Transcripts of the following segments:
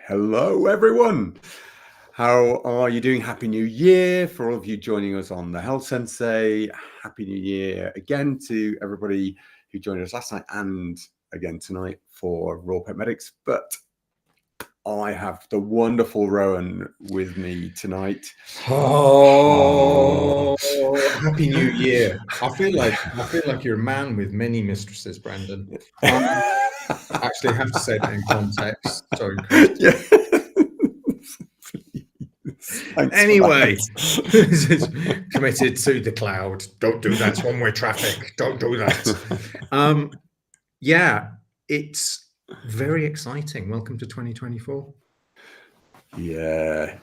Hello, everyone. How are you doing? Happy New Year for all of you joining us on the Health Sensei. Happy New Year again to everybody who joined us last night and again tonight for Raw Pet Medics. But I have the wonderful Rowan with me tonight. Oh, Happy New Year! I feel like you're a man with many mistresses, Brandon. Actually, I have to say that in context. Sorry, Yeah. Thanks anyway, this is committed to the cloud. Don't do that. One-way traffic. Don't do that. Yeah, it's very exciting. Welcome to 2024. Yeah.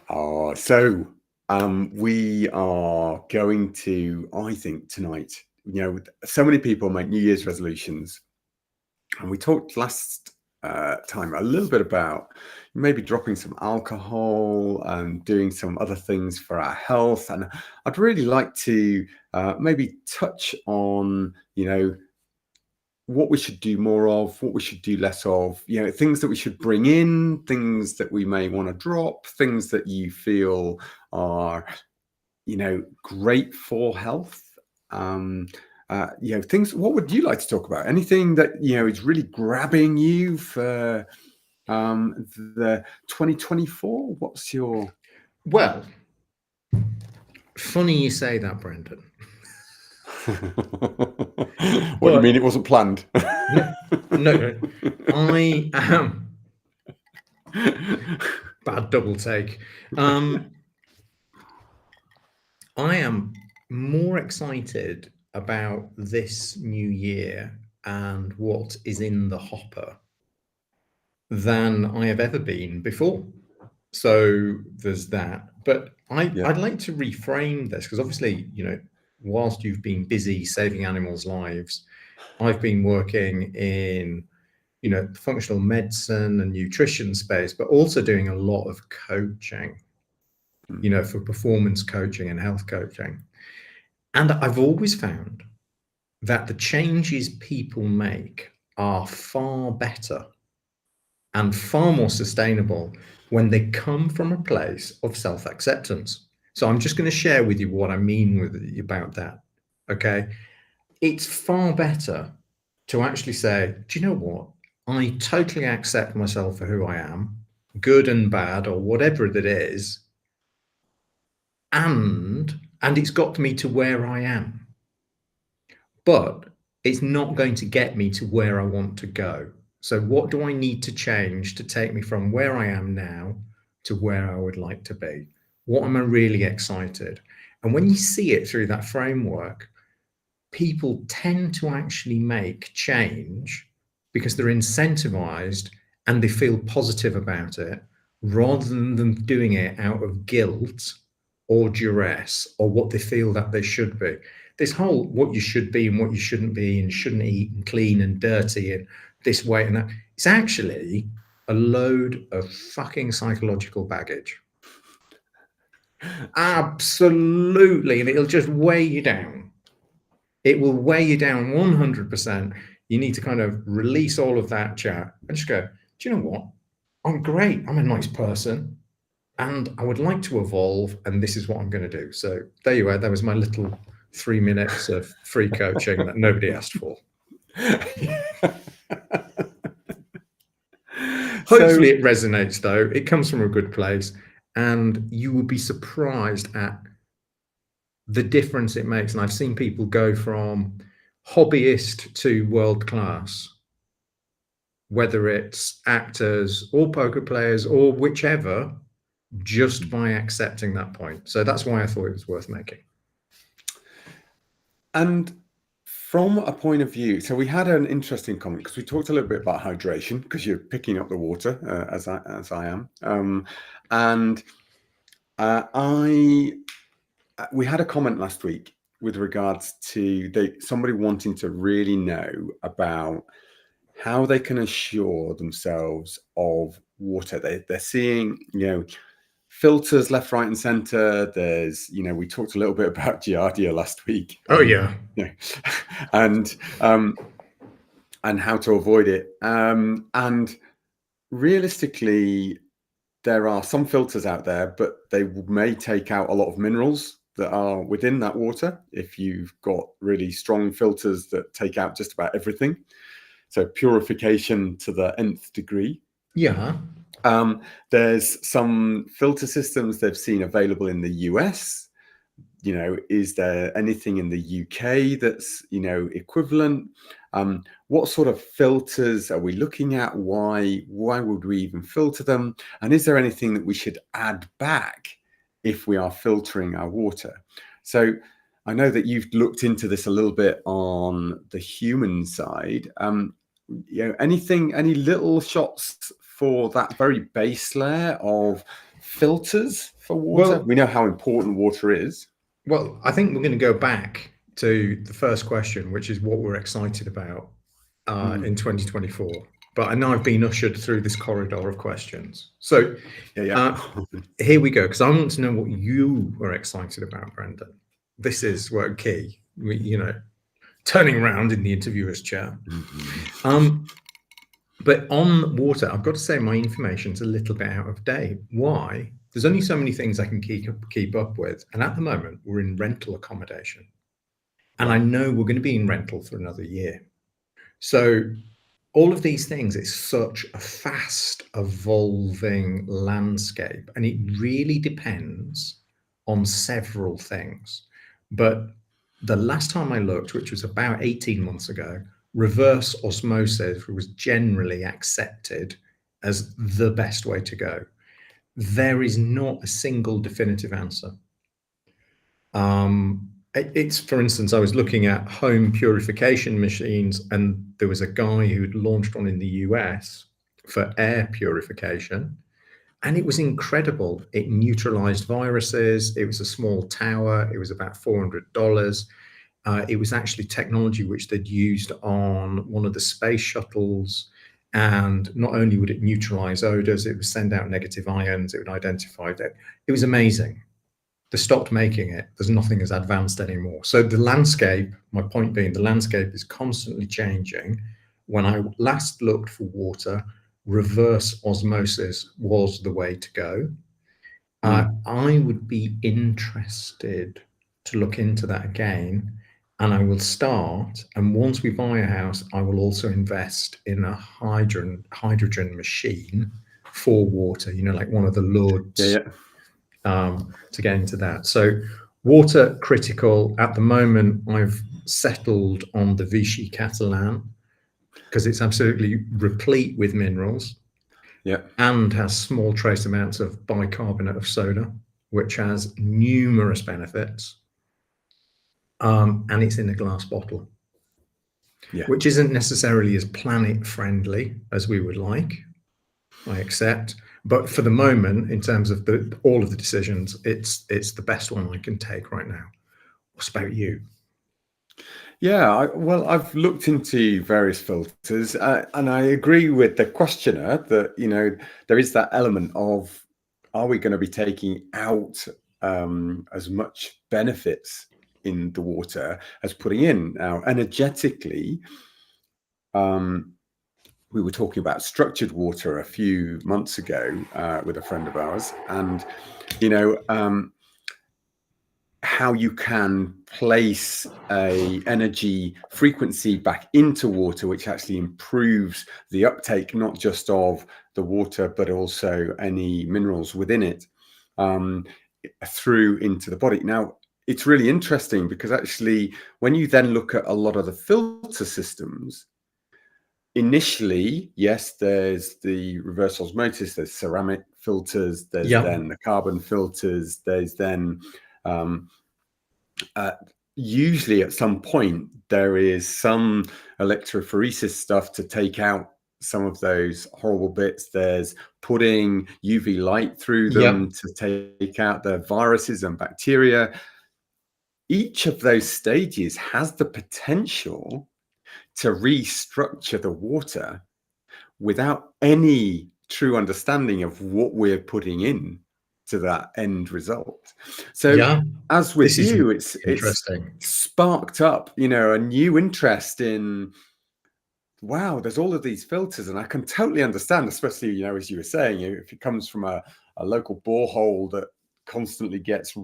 We are going to, I think tonight, so many people make New Year's resolutions. And we talked last time a little bit about maybe dropping some alcohol and doing some other things for our health. And I'd really like to maybe touch on, what we should do more of, what we should do less of, things that we should bring in, things that we may want to drop, things that you feel are, great for health. Things. What would you like to talk about? Anything that is really grabbing you for the 2024? What's your? Well, funny you say that, Brandon. What do you mean? It wasn't planned? No. I am bad double take. I am more excited about this new year and what is in the hopper than I have ever been before. So there's that. But I'd like to reframe this because obviously, whilst you've been busy saving animals' lives, I've been working in functional medicine and nutrition space, but also doing a lot of coaching, for performance coaching and health coaching. And I've always found that the changes people make are far better and far more sustainable when they come from a place of self-acceptance. So I'm just going to share with you what I mean about that. Okay. It's far better to actually say, do you know what? I totally accept myself for who I am, good and bad, or whatever it is. And it's got me to where I am. But it's not going to get me to where I want to go. So what do I need to change to take me from where I am now to where I would like to be? What am I really excited? And when you see it through that framework, people tend to actually make change because they're incentivized and they feel positive about it rather than them doing it out of guilt or duress or what they feel that they should be. This whole what you should be and what you shouldn't be and shouldn't eat and clean and dirty and this way and that, it's actually a load of fucking psychological baggage. Absolutely. And it'll just weigh you down. It will weigh you down 100%. You need to kind of release all of that chat and just go, do you know what? I'm great. I'm a nice person and I would like to evolve. And this is what I'm going to do. So there you are. That was my little 3 minutes of free coaching that nobody asked for. Hopefully it resonates though. It comes from a good place and you will be surprised at the difference it makes. And I've seen people go from hobbyist to world class, whether it's actors or poker players or whichever, just by accepting that point. So that's why I thought it was worth making. And from a point of view, so we had an interesting comment because we talked a little bit about hydration because you're picking up the water as I am, we had a comment last week with regards to somebody wanting to really know about how they can assure themselves of water. They're seeing, filters left, right, and center. There's, we talked a little bit about Giardia last week. Oh yeah. And how to avoid it. And realistically, there are some filters out there, but they may take out a lot of minerals that are within that water if you've got really strong filters that take out just about everything. So purification to the nth degree. Yeah. There's some filter systems they've seen available in the US. Is there anything in the UK that's, equivalent? What sort of filters are we looking at? Why would we even filter them? And is there anything that we should add back if we are filtering our water? So I know that you've looked into this a little bit on the human side. Any little shots for that very base layer of filters for water? Well, we know how important water is. Well, I think we're going to go back to the first question, which is what we're excited about in 2024. But I know I've been ushered through this corridor of questions. So here we go, because I want to know what you are excited about, Brendan. This is where key, turning around in the interviewer's chair. But on water, I've got to say my information's a little bit out of date. Why? There's only so many things I can keep up with. And at the moment, we're in rental accommodation. And I know we're going to be in rental for another year. So all of these things, it's such a fast evolving landscape. And it really depends on several things. But the last time I looked, which was about 18 months ago, reverse osmosis was generally accepted as the best way to go. There is not a single definitive answer. It's, for instance, I was looking at home purification machines, and there was a guy who'd launched one in the US for air purification, and it was incredible. It neutralized viruses. It was a small tower. It was about $400. It was actually technology which they'd used on one of the space shuttles. And not only would it neutralize odors, it would send out negative ions. It would identify that. It was amazing. They stopped making it. There's nothing as advanced anymore. So the landscape, my point being, the landscape is constantly changing. When I last looked for water, reverse osmosis was the way to go. I would be interested to look into that again. And I will start, and once we buy a house, I will also invest in a hydrogen machine for water, like one of the Lourdes, to get into that. So water critical. At the moment, I've settled on the Vichy Catalan because it's absolutely replete with minerals and has small trace amounts of bicarbonate of soda, which has numerous benefits. And it's in a glass bottle, which isn't necessarily as planet friendly as we would like, I accept. But for the moment, in terms of all of the decisions, it's the best one I can take right now. What about you? Yeah, I've looked into various filters, and I agree with the questioner that, there is that element of, are we going to be taking out as much benefits in the water as putting in? Now, energetically, we were talking about structured water a few months ago with a friend of ours, and how you can place a energy frequency back into water, which actually improves the uptake, not just of the water, but also any minerals within it through into the body. Now, it's really interesting because actually, when you then look at a lot of the filter systems, initially, yes, there's the reverse osmosis, there's ceramic filters, there's then the carbon filters, there's then usually at some point there is some electrophoresis stuff to take out some of those horrible bits. There's putting UV light through them to take out the viruses and bacteria. Each of those stages has the potential to restructure the water without any true understanding of what we're putting in to that end result. So as with you, it's interesting. Sparked up, a new interest in wow, there's all of these filters, and I can totally understand, especially, you know, as you were saying, if it comes from a local borehole that constantly gets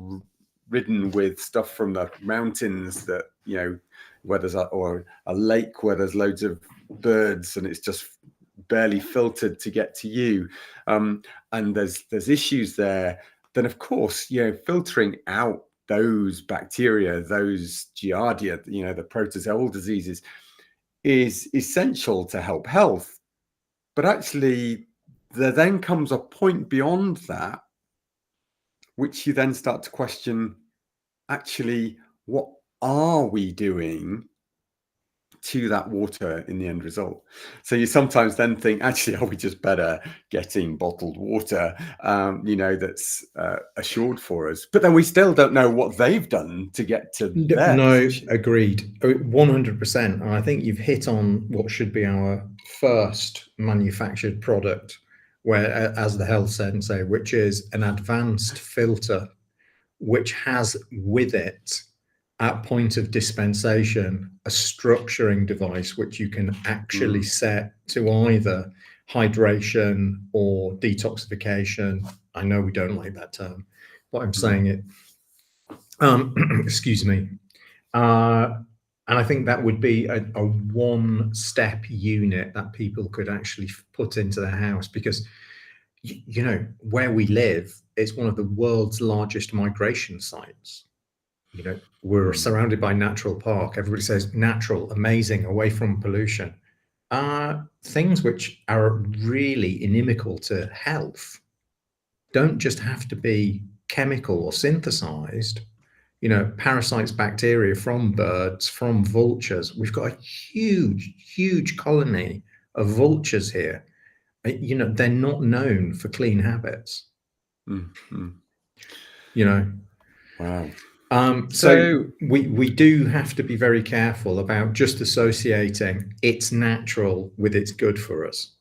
ridden with stuff from the mountains, that, you know, where there's or a lake where there's loads of birds and it's just barely filtered to get to you, and there's issues there, then of course, you know, filtering out those bacteria, those giardia, you know, the protozoal diseases, is essential to help health. But actually, there then comes a point beyond that, which you then start to question, actually, what are we doing to that water in the end result? So you sometimes then think, actually, are we just better getting bottled water, you know, that's assured for us? But then we still don't know what they've done to get to their No, position. agreed. 100%. And I think you've hit on what should be our first manufactured product, where, as the health sensei, which is an advanced filter, which has with it, at point of dispensation, a structuring device which you can actually set to either hydration or detoxification. I know we don't like that term, but I'm saying it. Excuse me. And I think that would be a one-step unit that people could actually put into their house, because, you know, where we live is one of the world's largest migration sites. You know, we're surrounded by natural park. Everybody says natural, amazing, away from pollution. Things which are really inimical to health don't just have to be chemical or synthesized. You know, parasites, bacteria from birds, from vultures. We've got a huge, huge colony of vultures here. You know, they're not known for clean habits. Mm-hmm. You know, Wow. so we do have to be very careful about just associating it's natural with it's good for us.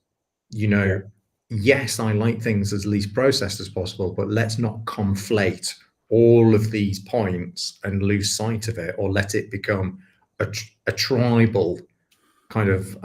You know, yes, I like things as least processed as possible, but let's not conflate all of these points and lose sight of it, or let it become a tribal kind of,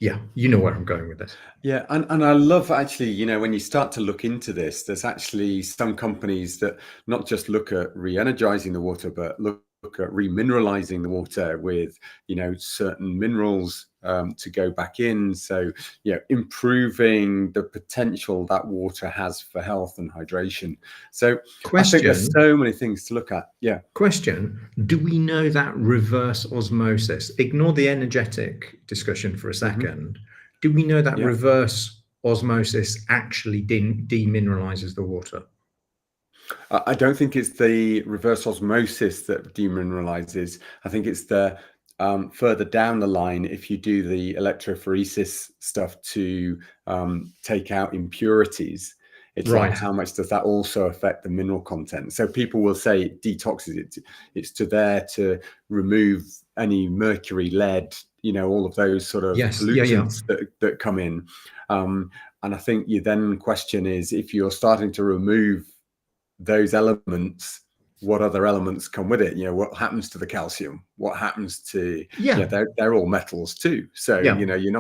yeah, you know where I'm going with this. Yeah, and I love, actually, you know, when you start to look into this, there's actually some companies that not just look at re-energizing the water, but look at remineralizing the water with, you know, certain minerals to go back in. So, you know, improving the potential that water has for health and hydration. So I think there's Question, so many things to look at. Yeah. question, do we know that reverse osmosis, ignore the energetic discussion for a second, do we know that Yeah. reverse osmosis actually demineralizes the water? I don't think it's the reverse osmosis that demineralizes. I think it's the further down the line, if you do the electrophoresis stuff to take out impurities, it's like, Right. how much does that also affect the mineral content? So people will say it detoxes it. It's there to remove any mercury, lead, you know, all of those sort of Yes. Yeah. Yeah. pollutants that come in. And I think you then question is, if you're starting to remove those elements, what other elements come with it? You know, what happens to the calcium? What happens to, Yeah. yeah, they're all metals too. So, Yeah. you know, you're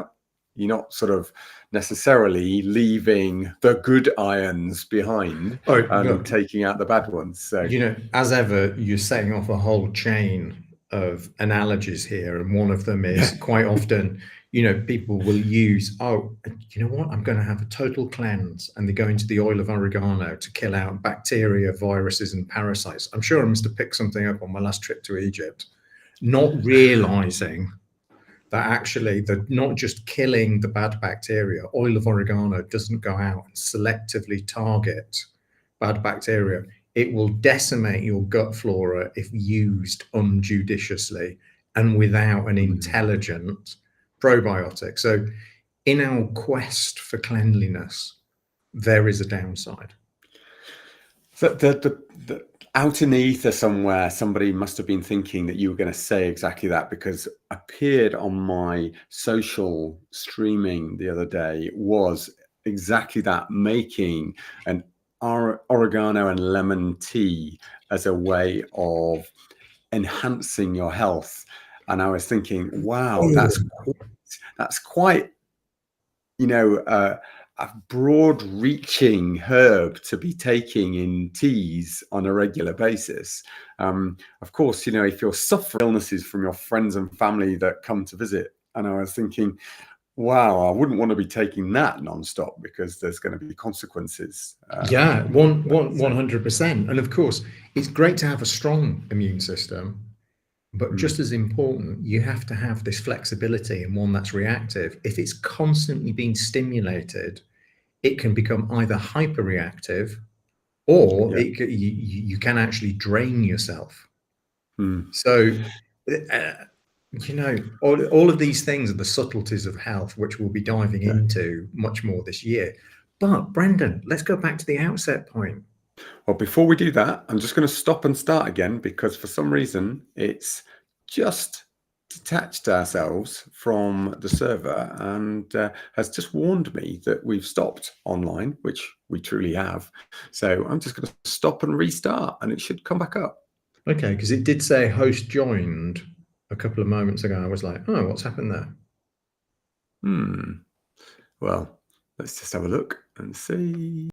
not sort of necessarily leaving the good ions behind Oh, and but, taking out the bad ones. So, you know, as ever, you're setting off a whole chain of analogies here, and one of them is yeah. quite often, you know, people will use, oh, you know what, I'm going to have a total cleanse, and they go into the oil of oregano to kill out bacteria, viruses, and parasites. I'm sure I must have picked something up on my last trip to Egypt, not realizing that actually they're not just killing the bad bacteria. Oil of oregano doesn't go out and selectively target bad bacteria. It will decimate your gut flora if used unjudiciously and without an intelligent probiotic. So, in our quest for cleanliness, there is a downside. So the out in the ether somewhere, somebody must have been thinking that you were going to say exactly that, because appeared on my social streaming the other day was exactly that, making an oregano and lemon tea as a way of enhancing your health. And I was thinking, wow, Oh, that's that's quite, a broad-reaching herb to be taking in teas on a regular basis. Of course, if you're suffering illnesses from your friends and family that come to visit, and I was thinking, wow, I wouldn't want to be taking that nonstop because there's going to be consequences. Yeah, 100%. And of course, it's great to have a strong immune system, but just as important, you have to have this flexibility and one that's reactive. If it's constantly being stimulated, it can become either hyperreactive or Yeah. you can actually drain yourself. Mm. So, all of these things are the subtleties of health, which we'll be diving Yeah. into much more this year. But Brendan, let's go back to the outset point. Well, before we do that, I'm just going to stop and start again because for some reason it's just detached ourselves from the server and has just warned me that we've stopped online, which we truly have. So I'm just going to stop and restart and it should come back up. Okay, because it did say host joined a couple of moments ago. I was like, oh, what's happened there? Well, let's just have a look and see.